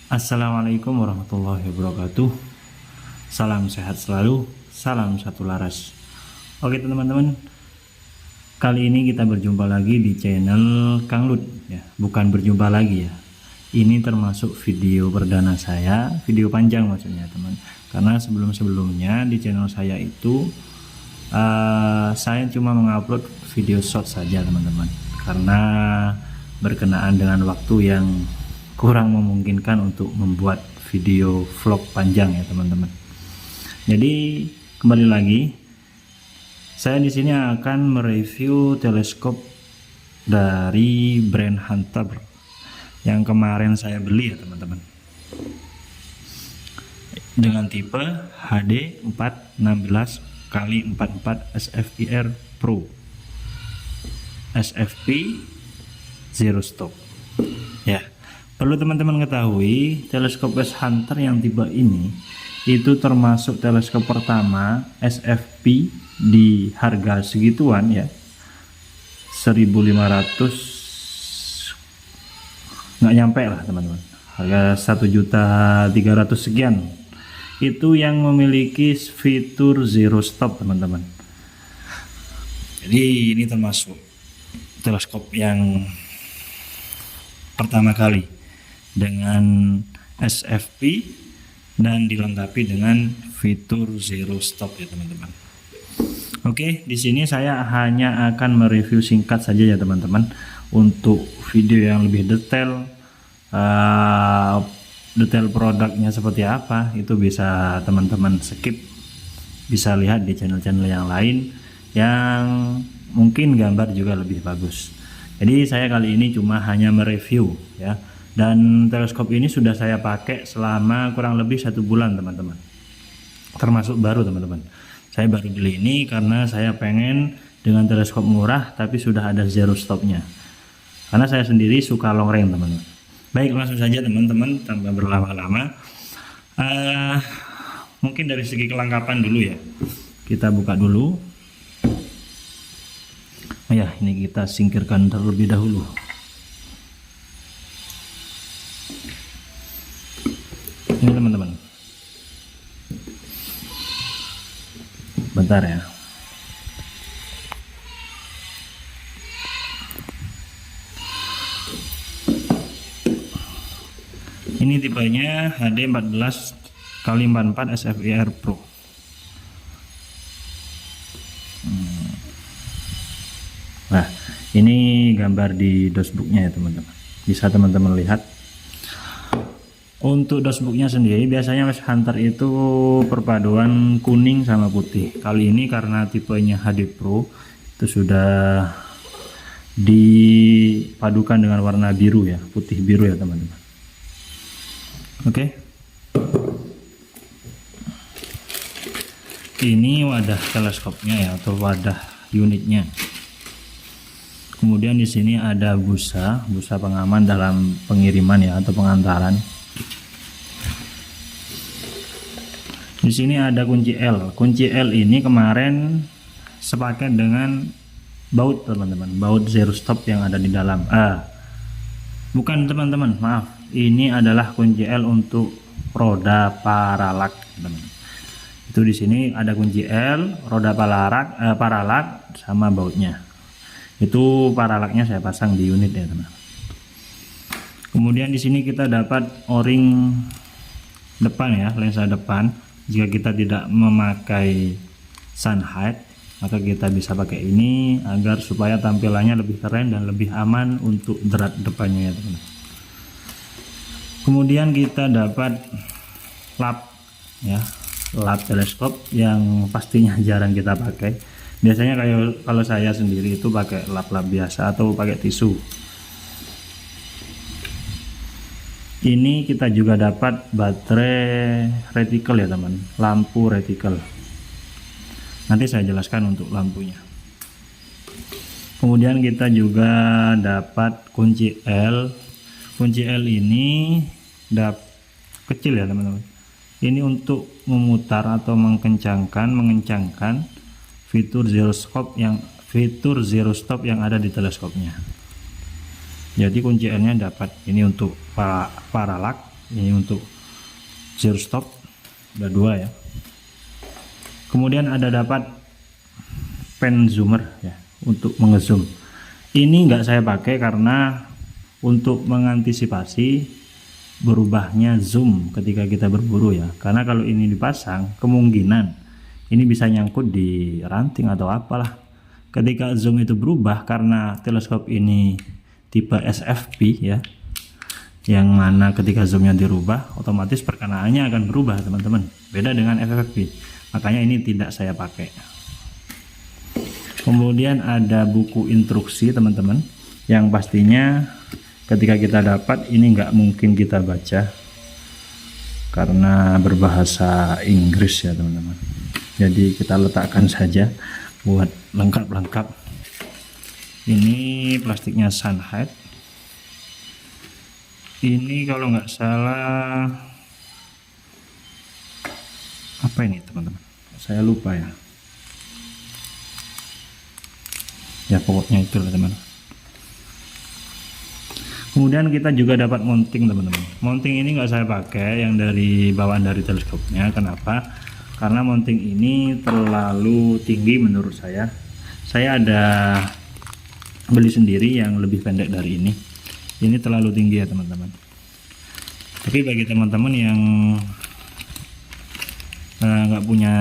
Assalamualaikum warahmatullahi wabarakatuh. Salam sehat selalu, salam satu laras. Oke teman-teman, kali ini kita berjumpa lagi di channel Kang Lut ya. Bukan berjumpa lagi ya. Ini termasuk video perdana saya, video panjang maksudnya teman. Karena sebelum-sebelumnya di channel saya itu saya cuma mengupload video short saja teman-teman. Karena berkenaan dengan waktu yang kurang memungkinkan untuk membuat video vlog panjang ya teman-teman. Jadi kembali lagi, saya di sini akan mereview teleskop dari brand Hunter yang kemarin saya beli ya teman-teman, dengan tipe HD 416x44 SFIR Pro SFP zero stop ya. Perlu teman-teman ketahui, teleskop West Hunter yang tipe ini itu termasuk teleskop pertama SFP di harga segituan ya, 1.500, nggak nyampe lah teman-teman, harga 1.300.000 sekian, itu yang memiliki fitur zero stop teman-teman. Jadi ini termasuk teleskop yang pertama kali dengan SFP dan dilengkapi dengan fitur zero stop ya teman-teman. Oke, di sini saya hanya akan mereview singkat saja ya teman-teman. Untuk video yang lebih detail, detail produknya seperti apa, itu bisa teman-teman skip, bisa lihat di channel-channel yang lain yang mungkin gambar juga lebih bagus. Jadi saya kali ini cuma hanya mereview ya. Dan teleskop ini sudah saya pakai selama kurang lebih 1 bulan teman-teman, termasuk baru teman-teman. Saya baru beli ini karena saya pengen dengan teleskop murah tapi sudah ada zero stopnya, karena saya sendiri suka long range teman-teman. Baik, langsung saja teman-teman tanpa berlama-lama. Mungkin dari segi kelengkapan dulu ya, kita buka dulu. Oh ya, ini kita singkirkan terlebih dahulu. Ini teman-teman, bentar ya. Ini tipenya HD 14x44 SFIR Pro. Nah, ini gambar di dashboardnya ya teman-teman, bisa teman-teman lihat. Untuk dashboardnya sendiri biasanya West Hunter itu perpaduan kuning sama putih. Kali ini karena tipenya HD Pro itu sudah dipadukan dengan warna biru ya, putih biru ya teman-teman. Oke. Ini wadah teleskopnya ya, atau wadah unitnya. Kemudian di sini ada busa pengaman dalam pengiriman ya, atau pengantaran. Di sini ada kunci L. Kunci L ini kemarin sepaket dengan baut teman-teman, baut zero stop yang ada di dalam. Bukan teman-teman, maaf. Ini adalah kunci L untuk roda paralak teman-teman. Itu di sini ada kunci L, roda paralak sama bautnya. Itu paralaknya saya pasang di unit ya teman. Kemudian di sini kita dapat o-ring depan ya, lensa depan. Jika kita tidak memakai sun height, maka kita bisa pakai ini agar supaya tampilannya lebih keren dan lebih aman untuk drat depannya ya teman. Kemudian kita dapat lap ya, lap teleskop yang pastinya jarang kita pakai. Biasanya kalau saya sendiri itu pakai lap-lap biasa atau pakai tisu. Ini kita juga dapat baterai reticle ya teman, lampu reticle. Nanti saya jelaskan untuk lampunya. Kemudian kita juga dapat kunci L. Kunci L ini kecil ya teman-teman. Ini untuk memutar atau mengencangkan fitur zero stop yang ada di teleskopnya. Jadi kunci L nya dapat ini untuk paralak Ini untuk zero stop, ada 2 ya. Kemudian ada dapat pen zoomer ya untuk mengezoom. Ini nggak saya pakai karena untuk mengantisipasi berubahnya zoom ketika kita berburu ya. Karena kalau ini dipasang kemungkinan ini bisa nyangkut di ranting atau apalah. Ketika zoom itu berubah karena teleskop ini tipe SFP ya, yang mana ketika zoomnya dirubah otomatis perkenaannya akan berubah teman-teman, beda dengan FFP, makanya ini tidak saya pakai. Kemudian ada buku instruksi teman-teman, yang pastinya ketika kita dapat ini nggak mungkin kita baca karena berbahasa Inggris ya teman-teman, jadi kita letakkan saja buat lengkap-lengkap. Ini plastiknya Sunhide. Ini kalau nggak salah apa ini teman-teman, saya lupa ya. Ya pokoknya itu lah teman. Kemudian kita juga dapat mounting teman-teman. Mounting ini nggak saya pakai yang dari bawaan dari teleskopnya. Kenapa? Karena mounting ini terlalu tinggi menurut saya. Saya ada beli sendiri yang lebih pendek dari ini. Ini terlalu tinggi ya teman-teman. Tapi bagi teman-teman yang nggak punya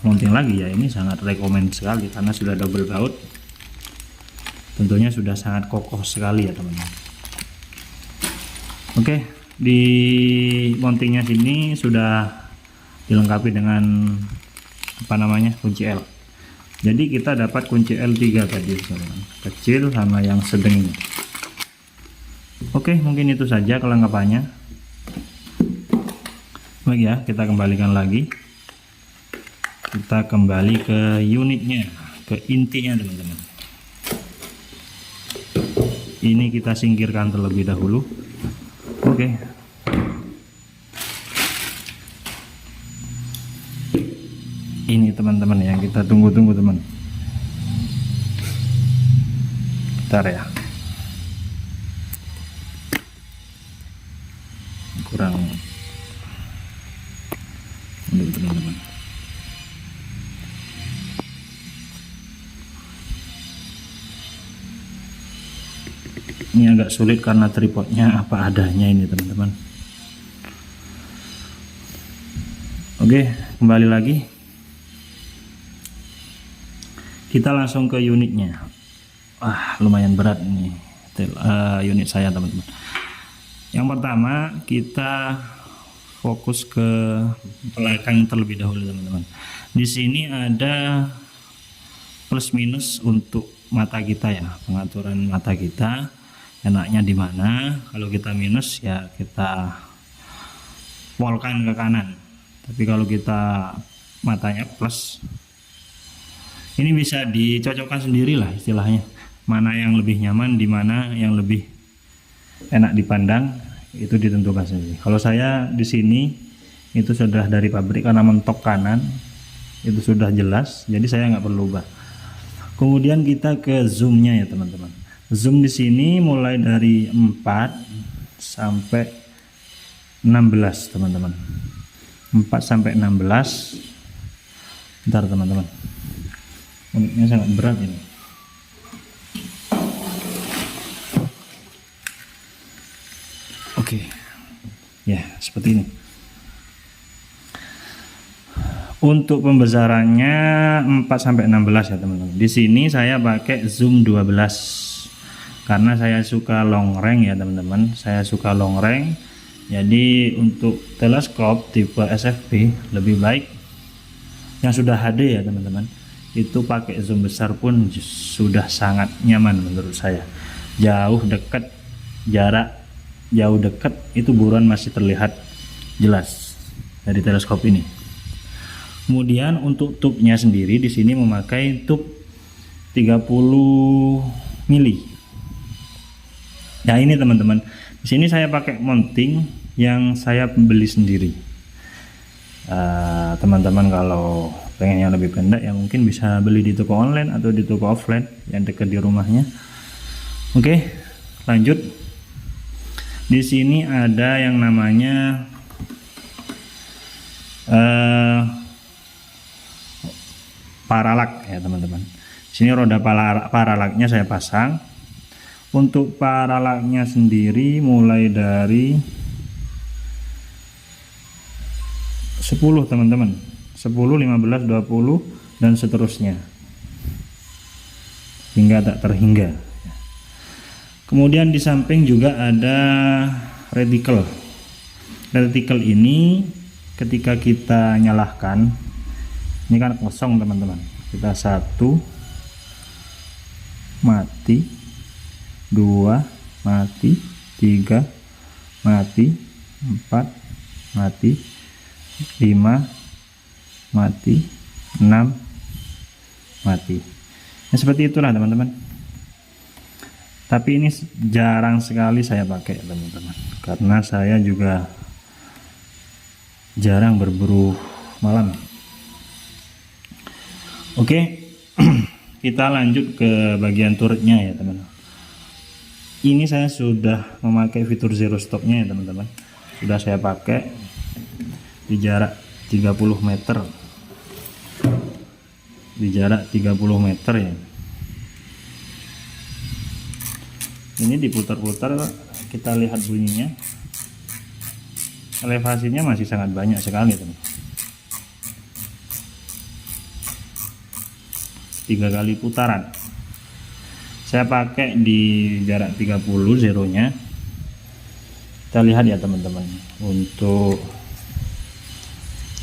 mounting lagi ya, ini sangat rekomend sekali karena sudah double baut. Tentunya sudah sangat kokoh sekali ya teman-teman. Oke, di mountingnya sini sudah dilengkapi dengan apa namanya, kunci L. Jadi kita dapat kunci L3 tadi teman-teman, kecil sama yang sedang ini. Oke, mungkin itu saja kelengkapannya. Baik ya, kita kembalikan lagi. Kita kembali ke unitnya, ke intinya teman-teman. Ini kita singkirkan terlebih dahulu. Oke. Ini teman-teman yang kita tunggu-tunggu teman. Bentar ya. Kurang untuk teman-teman. Ini agak sulit karena tripodnya apa adanya ini teman-teman. Oke, kembali lagi. Kita langsung ke unitnya. Lumayan berat nih unit saya teman-teman. Yang pertama kita fokus ke belakang terlebih dahulu teman-teman. Di sini ada plus minus untuk mata kita ya, pengaturan mata kita enaknya di mana. Kalau kita minus ya kita polkan ke kanan. Tapi kalau kita matanya plus, ini bisa dicocokkan sendiri lah istilahnya. Mana yang lebih nyaman, di mana yang lebih enak dipandang, itu ditentukan sendiri. Kalau saya di sini itu sudah dari pabrik karena mentok kanan itu sudah jelas, jadi saya nggak perlu ubah. Kemudian kita ke zoomnya ya teman-teman. Zoom di sini mulai dari 4 sampai 16 teman-teman. 4 sampai 16. Bentar teman-teman. Unitnya sangat berat ini. Oke. Ya, seperti ini. Untuk pembesarannya 4 sampai 16 ya teman-teman. Di sini saya pakai zoom 12 karena saya suka long range ya teman-teman. Saya suka long range. Jadi untuk teleskop tipe SFP lebih baik yang sudah HD ya teman-teman. Itu pakai zoom besar pun sudah sangat nyaman menurut saya. Jauh dekat, jarak jauh dekat itu buruan masih terlihat jelas dari teleskop ini. Kemudian untuk tubnya sendiri di sini memakai tub 30 mili. Nah ini teman-teman, di sini saya pakai mounting yang saya beli sendiri. Teman-teman kalau pengen yang lebih pendek ya mungkin bisa beli di toko online atau di toko offline yang dekat di rumahnya. Oke, lanjut. Di sini ada yang namanya paralak ya teman-teman. Sini roda paralaknya saya pasang. Untuk paralaknya sendiri mulai dari 10 teman-teman, 10, 15, 20 dan seterusnya hingga tak terhingga. Kemudian di samping juga ada reticle. Reticle ini ketika kita nyalakan, ini kan kosong teman-teman, kita 1 mati, 2 mati, 3 mati, 4 mati, 5 mati, 6 mati. Nah, seperti itulah teman-teman. Tapi ini jarang sekali saya pakai teman-teman, karena saya juga jarang berburu malam. Oke, kita lanjut ke bagian turretnya ya teman-teman. Ini saya sudah memakai fitur zero stopnya ya teman-teman. Sudah saya pakai di jarak 30 meter. Di jarak 30 meter ya. Ini diputar-putar, kita lihat bunyinya. Elevasinya masih sangat banyak sekali teman. 3 kali putaran. Saya pakai di jarak 30 zeronya. Kita lihat ya teman-teman, untuk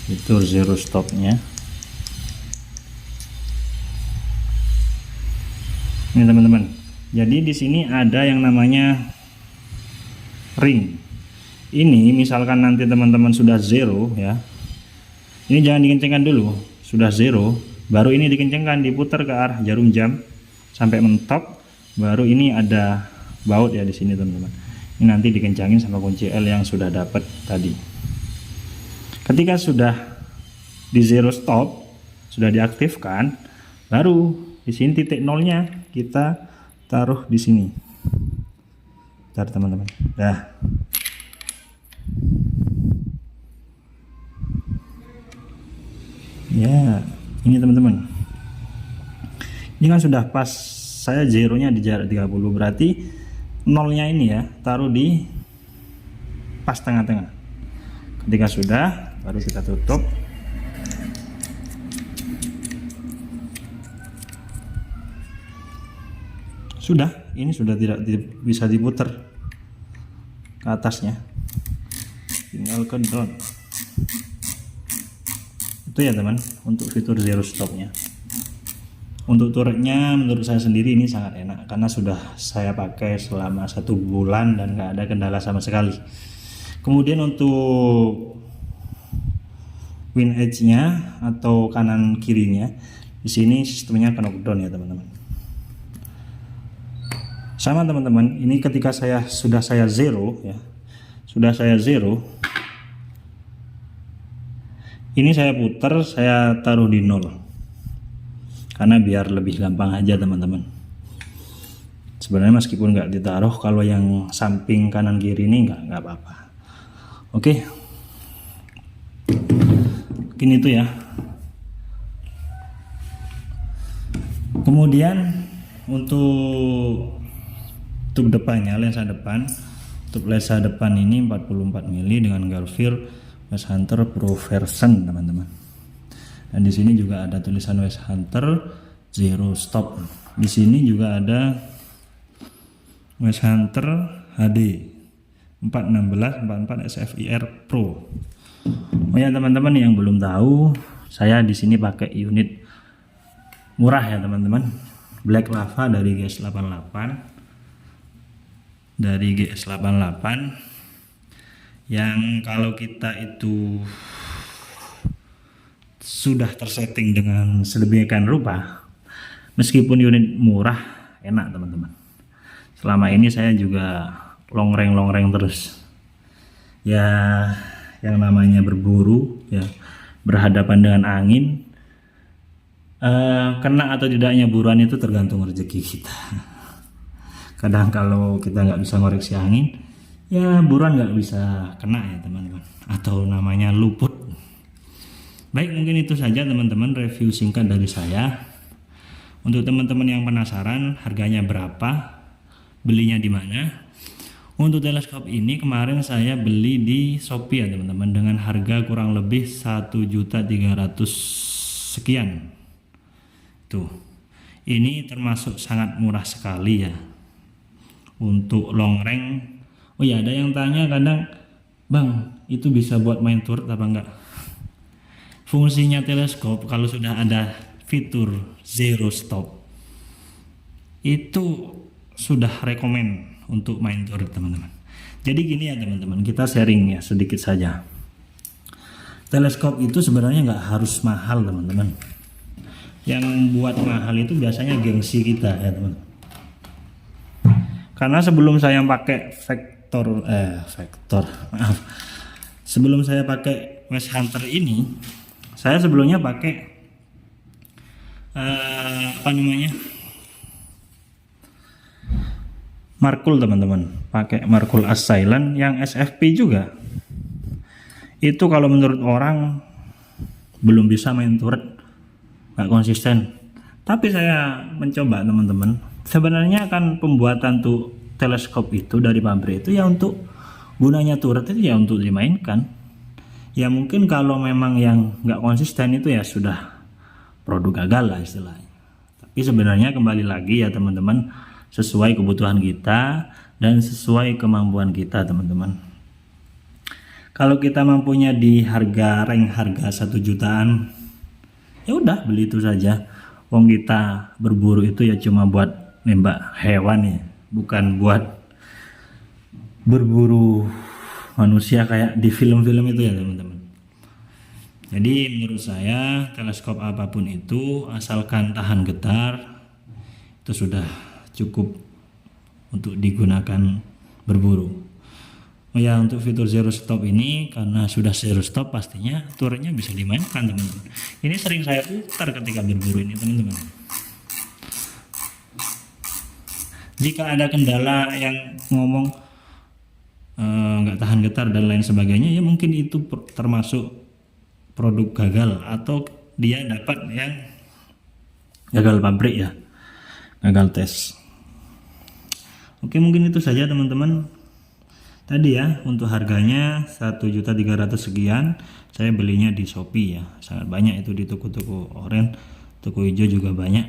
fitur zero stopnya ini teman-teman. Jadi di sini ada yang namanya ring. Ini misalkan nanti teman-teman sudah zero ya, ini jangan dikencengkan dulu. Sudah zero, baru ini dikencengkan, diputar ke arah jarum jam sampai mentok. Baru ini ada baut ya di sini teman-teman. Ini nanti dikencangin sama kunci L yang sudah dapat tadi. Ketika sudah di zero stop, sudah diaktifkan, baru di sini titik nolnya kita taruh di sini. Bentar teman-teman. Dah. Ya, ini teman-teman. Ini kan sudah pas, saya zeronya di jarak 30, berarti nolnya ini ya taruh di pas tengah-tengah. Ketika sudah, baru kita tutup. Sudah, ini sudah tidak bisa diputar ke atasnya, tinggal ke down. Itu ya teman, untuk fitur zero stopnya. Untuk turretnya menurut saya sendiri ini sangat enak, karena sudah saya pakai selama 1 bulan dan nggak ada kendala sama sekali. Kemudian untuk win edge-nya atau kanan kirinya, di sini sistemnya knockdown ya teman-teman. Sama teman-teman, ini ketika sudah saya zero ya, sudah saya zero, ini saya putar, saya taruh di 0, karena biar lebih gampang aja teman-teman. Sebenarnya meskipun nggak ditaruh, kalau yang samping kanan kiri ini nggak apa-apa. Oke, ini tuh ya. Kemudian untuk depannya, lensa depan, untuk lensa depan ini 44 mili dengan Galfir West Hunter Pro version teman-teman. Dan di sini juga ada tulisan West Hunter Zero Stop. Di sini juga ada West Hunter HD 416 44 SFIR Pro. Oh ya teman-teman yang belum tahu, saya di sini pakai unit murah ya teman-teman, Black Lava dari GS88. Dari GS88 yang kalau kita itu sudah tersetting dengan sedemikian rupa, meskipun unit murah enak teman-teman. Selama ini saya juga longreng terus ya, yang namanya berburu ya, berhadapan dengan angin, kena atau tidaknya buruan itu tergantung rezeki kita. Kadang kalau kita nggak bisa ngoreksi angin, ya buruan nggak bisa kena ya teman-teman, atau namanya luput. Baik, mungkin itu saja teman-teman review singkat dari saya. Untuk teman-teman yang penasaran harganya berapa, belinya di mana. Untuk teleskop ini kemarin saya beli di Shopee ya teman-teman, dengan harga kurang lebih 1.300.000 sekian. Tuh, ini termasuk sangat murah sekali ya untuk long range. Oh ya, ada yang tanya kadang, Bang, itu bisa buat main turret apa enggak? Fungsinya teleskop kalau sudah ada fitur zero stop itu sudah rekomen untuk main turret teman-teman. Jadi gini ya teman-teman, kita sharing ya sedikit saja. Teleskop itu sebenarnya nggak harus mahal teman-teman. Yang buat mahal itu biasanya gengsi kita ya teman-teman. Karena sebelum saya pakai maaf. Sebelum saya pakai West Hunter ini, saya sebelumnya pakai Markul teman-teman, pakai Markul Asylum yang SFP juga. Itu kalau menurut orang belum bisa main turret, nggak konsisten. Tapi saya mencoba teman-teman. Sebenarnya kan pembuatan tuh teleskop itu dari pabrik itu ya untuk gunanya turret itu ya untuk dimainkan. Ya mungkin kalau memang yang nggak konsisten itu ya sudah produk gagal lah istilahnya. Tapi sebenarnya kembali lagi ya teman-teman, sesuai kebutuhan kita dan sesuai kemampuan kita teman-teman. Kalau kita mampunya di harga 1 jutaan, ya udah beli itu saja. Wong kita berburu itu ya cuma buat nembak hewan ya, bukan buat berburu manusia kayak di film-film itu ya teman-teman. Jadi menurut saya teleskop apapun itu asalkan tahan getar itu sudah cukup untuk digunakan berburu. Oh ya, untuk fitur zero stop ini karena sudah zero stop pastinya turretnya bisa dimainkan teman-teman. Ini sering saya putar ketika berburu ini teman-teman. Jika ada kendala yang ngomong nggak tahan getar dan lain sebagainya, ya mungkin itu termasuk produk gagal atau dia dapat yang gagal pabrik ya, gagal tes. Oke, mungkin itu saja teman-teman. Tadi ya untuk harganya 1.300.000 sekian, saya belinya di Shopee ya. Sangat banyak itu di toko-toko oranye, toko hijau juga banyak.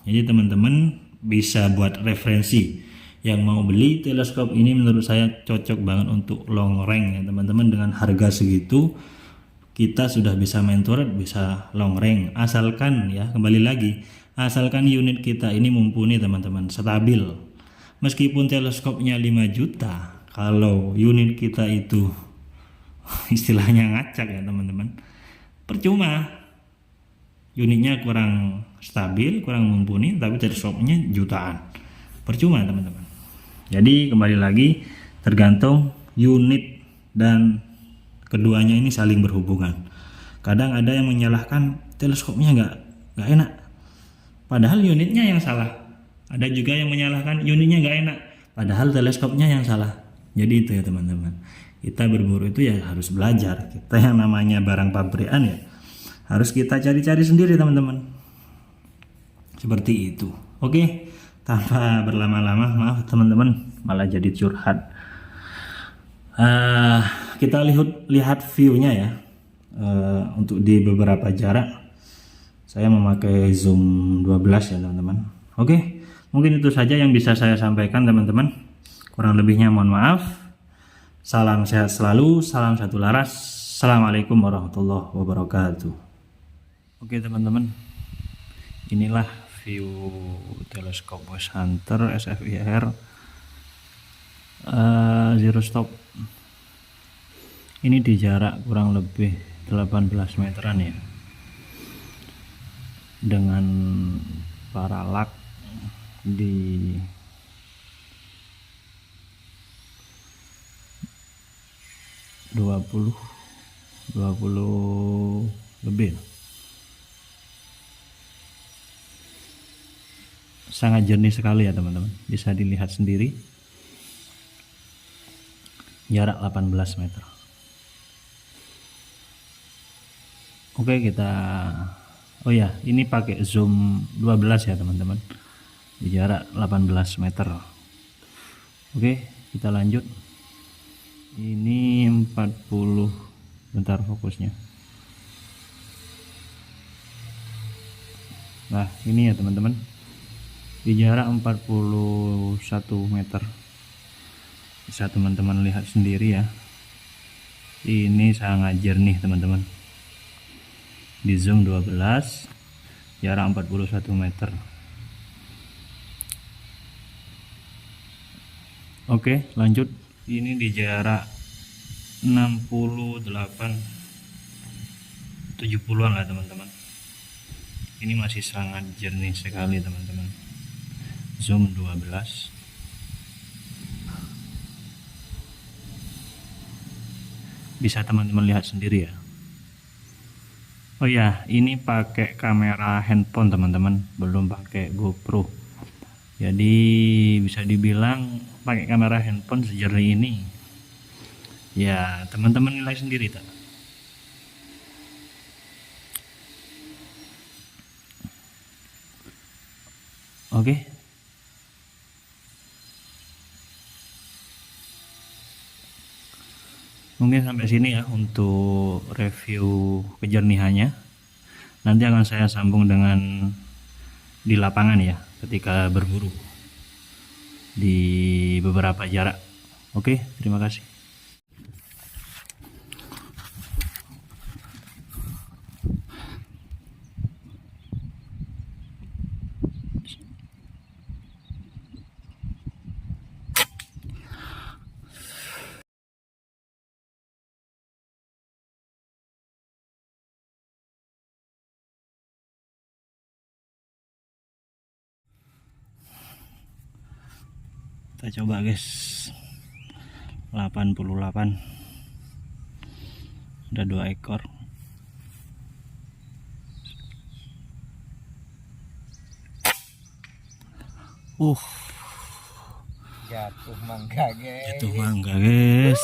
Jadi teman-teman bisa buat referensi. Yang mau beli teleskop ini menurut saya cocok banget untuk long range ya teman-teman. Dengan harga segitu kita sudah bisa main turret, bisa long range, asalkan ya kembali lagi, asalkan unit kita ini mumpuni teman-teman, stabil. Meskipun teleskopnya 5 juta, kalau unit kita itu istilahnya ngacak ya teman-teman, percuma. Unitnya kurang stabil, kurang mumpuni, tapi teleskopnya jutaan, percuma teman-teman. Jadi kembali lagi tergantung unit dan keduanya ini saling berhubungan. Kadang ada yang menyalahkan teleskopnya nggak enak, padahal unitnya yang salah. Ada juga yang menyalahkan unitnya nggak enak, padahal teleskopnya yang salah. Jadi itu ya teman-teman, kita berburu itu ya harus belajar. Kita yang namanya barang pabrikan ya harus kita cari-cari sendiri teman-teman. Seperti itu. Oke, tanpa berlama-lama, maaf teman-teman, malah jadi curhat. Kita lihat view-nya ya. Untuk di beberapa jarak saya memakai zoom 12 ya teman-teman. Oke, mungkin itu saja yang bisa saya sampaikan teman-teman. Kurang lebihnya mohon maaf. Salam sehat selalu, salam satu laras. Assalamualaikum warahmatullahi wabarakatuh. Oke teman-teman, inilah view teleskop West Hunter SFIR zero stop. Ini di jarak kurang lebih 18 meteran ya, dengan paralak di 20 lebih. Sangat jernih sekali ya teman-teman, bisa dilihat sendiri. jarak 18 meter. Oke, kita oh ya, ini pakai zoom 12 ya teman-teman, di jarak 18 meter. Oke, kita lanjut. Ini 40, bentar fokusnya. Nah, ini ya teman-teman, di jarak 41 meter. Bisa teman-teman lihat sendiri ya, ini sangat jernih teman-teman. Di zoom 12, jarak 41 meter. Oke, lanjut. Ini di jarak 68, 70-an lah teman-teman. Ini masih sangat jernih sekali teman-teman. Zoom 12. Bisa teman-teman lihat sendiri ya. Oh ya, ini pakai kamera handphone teman-teman, belum pakai GoPro. Jadi bisa dibilang pakai kamera handphone sejernih ini. Ya, teman-teman nilai sendiri tak? Oke. Mungkin sampai sini ya untuk review kejernihannya. Nanti akan saya sambung dengan di lapangan ya, ketika berburu di beberapa jarak. Oke, terima kasih. Kita coba guys, 88, ada 2 ekor. Jatuh mangga guys. Jatuh mangga guys.